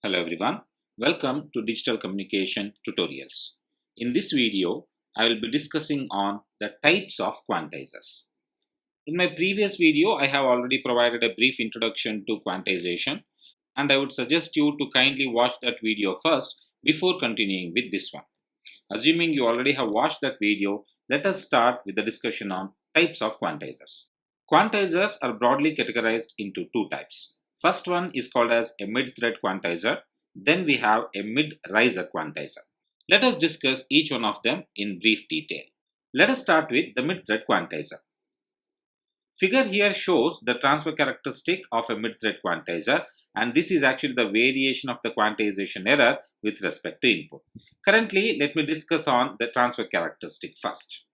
Hello everyone, welcome to Digital Communication Tutorials. In this video, I will be discussing on the types of quantizers. In my previous video, I have already provided a brief introduction to quantization, and I would suggest you to kindly watch that video first before continuing with this one. Assuming you already have watched that video, let us start with the discussion on types of quantizers. Quantizers are broadly categorized into two types. First one is called as a mid-thread quantizer. Then we have a mid-riser quantizer. Let us discuss each one of them in brief detail. Let us start with the mid-thread quantizer. Figure here shows the transfer characteristic of a mid-thread quantizer, and this is actually the variation of the quantization error with respect to input. Currently, let me discuss on the transfer characteristic first.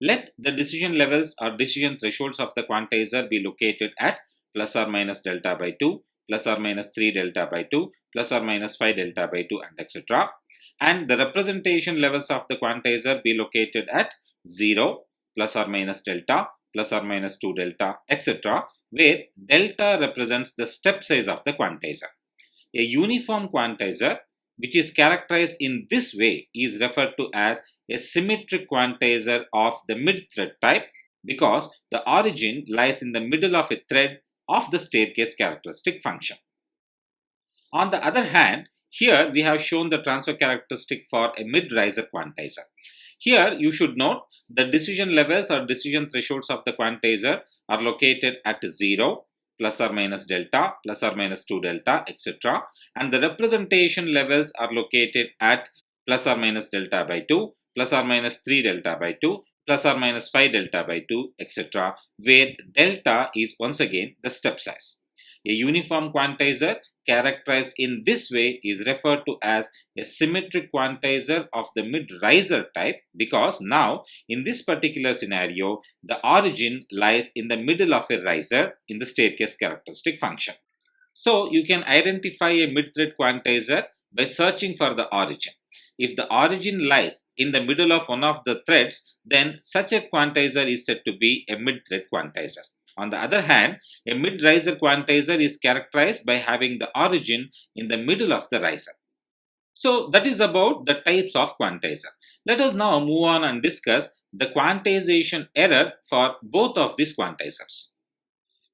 Let the decision levels or decision thresholds of the quantizer be located at plus or minus delta by 2, plus or minus 3 delta by 2, plus or minus 5 delta by 2, and etc. And the representation levels of the quantizer be located at 0, plus or minus delta, plus or minus 2 delta, etc., where delta represents the step size of the quantizer. A uniform quantizer which is characterized in this way is referred to as a symmetric quantizer of the mid-thread type because the origin lies in the middle of a thread of the staircase characteristic function. On the other hand, here we have shown the transfer characteristic for a mid-riser quantizer. Here you should note the decision levels or decision thresholds of the quantizer are located at 0, plus or minus delta, plus or minus 2 delta, etc. And the representation levels are located at plus or minus delta by 2, plus or minus 3 delta by 2, plus or minus 5 delta by 2, etc., where delta is once again the step size. A uniform quantizer characterized in this way is referred to as a symmetric quantizer of the mid-riser type because now in this particular scenario the origin lies in the middle of a riser in the staircase characteristic function. So you can identify a mid-thread quantizer by searching for the origin. If the origin lies in the middle of one of the threads, then such a quantizer is said to be a mid-thread quantizer. On the other hand, a mid-riser quantizer is characterized by having the origin in the middle of the riser. So that is about the types of quantizer. Let us now move on and discuss the quantization error for both of these quantizers.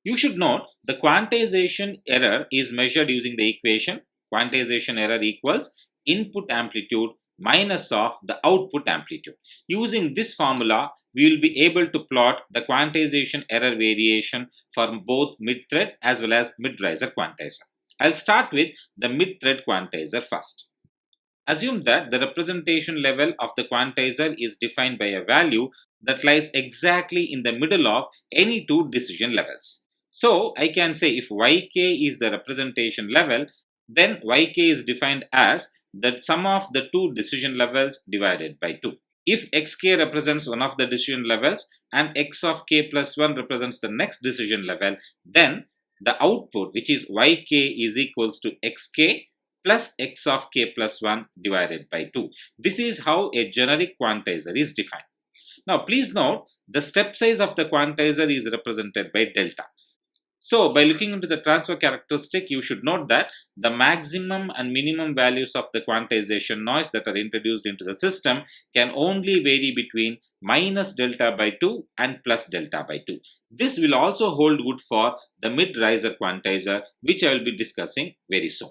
You should note the quantization error is measured using the equation quantization error equals input amplitude minus of the output amplitude. Using this formula, we will be able to plot the quantization error variation for both mid-thread as well as mid-riser quantizer. I'll start with the mid-thread quantizer first. Assume that the representation level of the quantizer is defined by a value that lies exactly in the middle of any two decision levels. So I can say if yk is the representation level, then yk is defined as the sum of the two decision levels divided by 2. If xk represents one of the decision levels and x of k plus 1 represents the next decision level, then the output, which is yk, is equals to xk plus x of k plus 1 divided by 2. This is how a generic quantizer is defined. Now please note the step size of the quantizer is represented by delta. So by looking into the transfer characteristic, you should note that the maximum and minimum values of the quantization noise that are introduced into the system can only vary between minus delta by 2 and plus delta by 2. This will also hold good for the mid-riser quantizer, which I will be discussing very soon.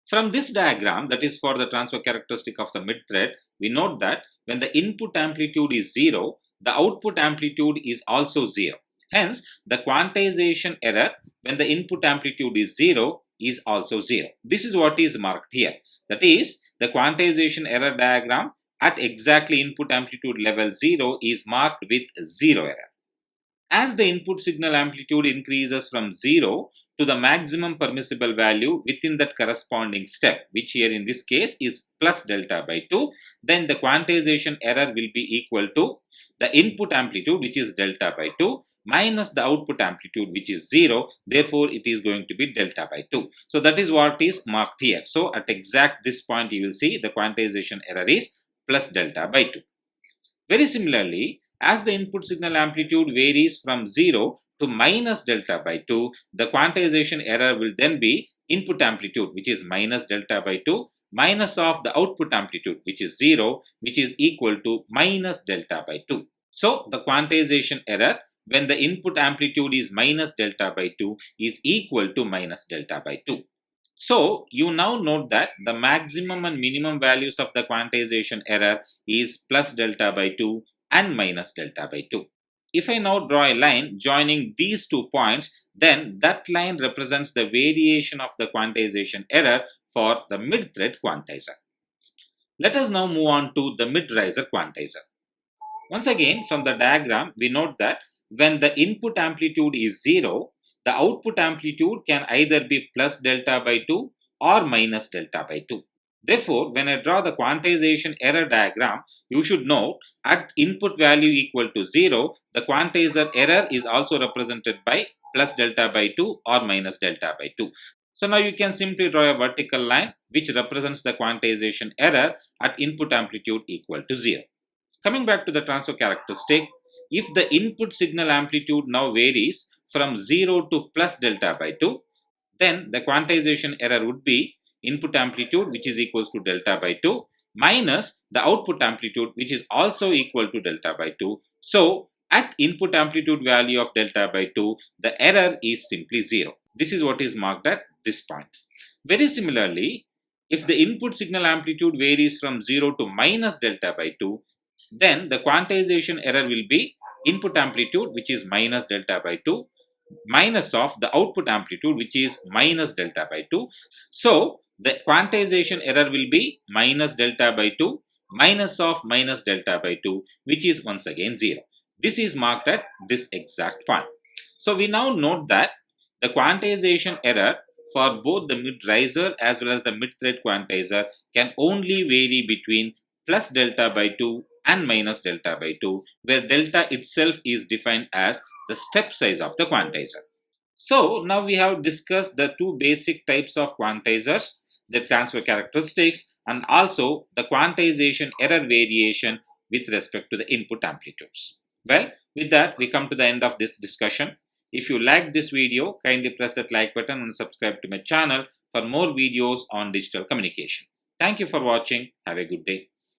From this diagram, that is for the transfer characteristic of the mid-thread, we note that when the input amplitude is 0, the output amplitude is also 0. Hence, the quantization error when the input amplitude is 0 is also 0. This is what is marked here. That is, the quantization error diagram at exactly input amplitude level 0 is marked with 0 error. As the input signal amplitude increases from 0 to the maximum permissible value within that corresponding step, which here in this case is plus delta by 2, then the quantization error will be equal to the input amplitude, which is delta by 2, minus the output amplitude, which is 0. Therefore, it is going to be delta by 2. So that is what is marked here. So at exact this point, you will see the quantization error is plus delta by 2. Very similarly, as the input signal amplitude varies from 0 to minus delta by 2, the quantization error will then be input amplitude, which is minus delta by 2, minus of the output amplitude, which is 0, which is equal to minus delta by 2. So the quantization error when the input amplitude is minus delta by 2 is equal to minus delta by 2. So you now note that the maximum and minimum values of the quantization error is plus delta by 2 and minus delta by 2. If I now draw a line joining these 2 points, then that line represents the variation of the quantization error for the mid-thread quantizer. Let us now move on to the mid-riser quantizer. Once again, from the diagram, we note that when the input amplitude is 0, the output amplitude can either be plus delta by 2 or minus delta by 2. Therefore, when I draw the quantization error diagram, you should note at input value equal to 0, the quantizer error is also represented by plus delta by 2 or minus delta by 2. So now you can simply draw a vertical line which represents the quantization error at input amplitude equal to 0. Coming back to the transfer characteristic, if the input signal amplitude now varies from 0 to plus delta by 2, then the quantization error would be input amplitude, which is equals to delta by 2, minus the output amplitude, which is also equal to delta by 2. So at input amplitude value of delta by 2, the error is simply 0. This is what is marked at this point. Very similarly, if the input signal amplitude varies from 0 to minus delta by 2, then the quantization error will be input amplitude, which is minus delta by 2, minus of the output amplitude, which is minus delta by 2. So the quantization error will be minus delta by 2 minus of minus delta by 2, which is once again 0. This is marked at this exact point. So we now note that the quantization error for both the mid-riser as well as the mid-thread quantizer can only vary between plus delta by 2 and minus delta by 2, where delta itself is defined as the step size of the quantizer. So now we have discussed the two basic types of quantizers, the transfer characteristics, and also the quantization error variation with respect to the input amplitudes. Well, with that we come to the end of this discussion. If you liked this video, kindly press that like button and subscribe to my channel for more videos on digital communication. Thank you for watching. Have a good day.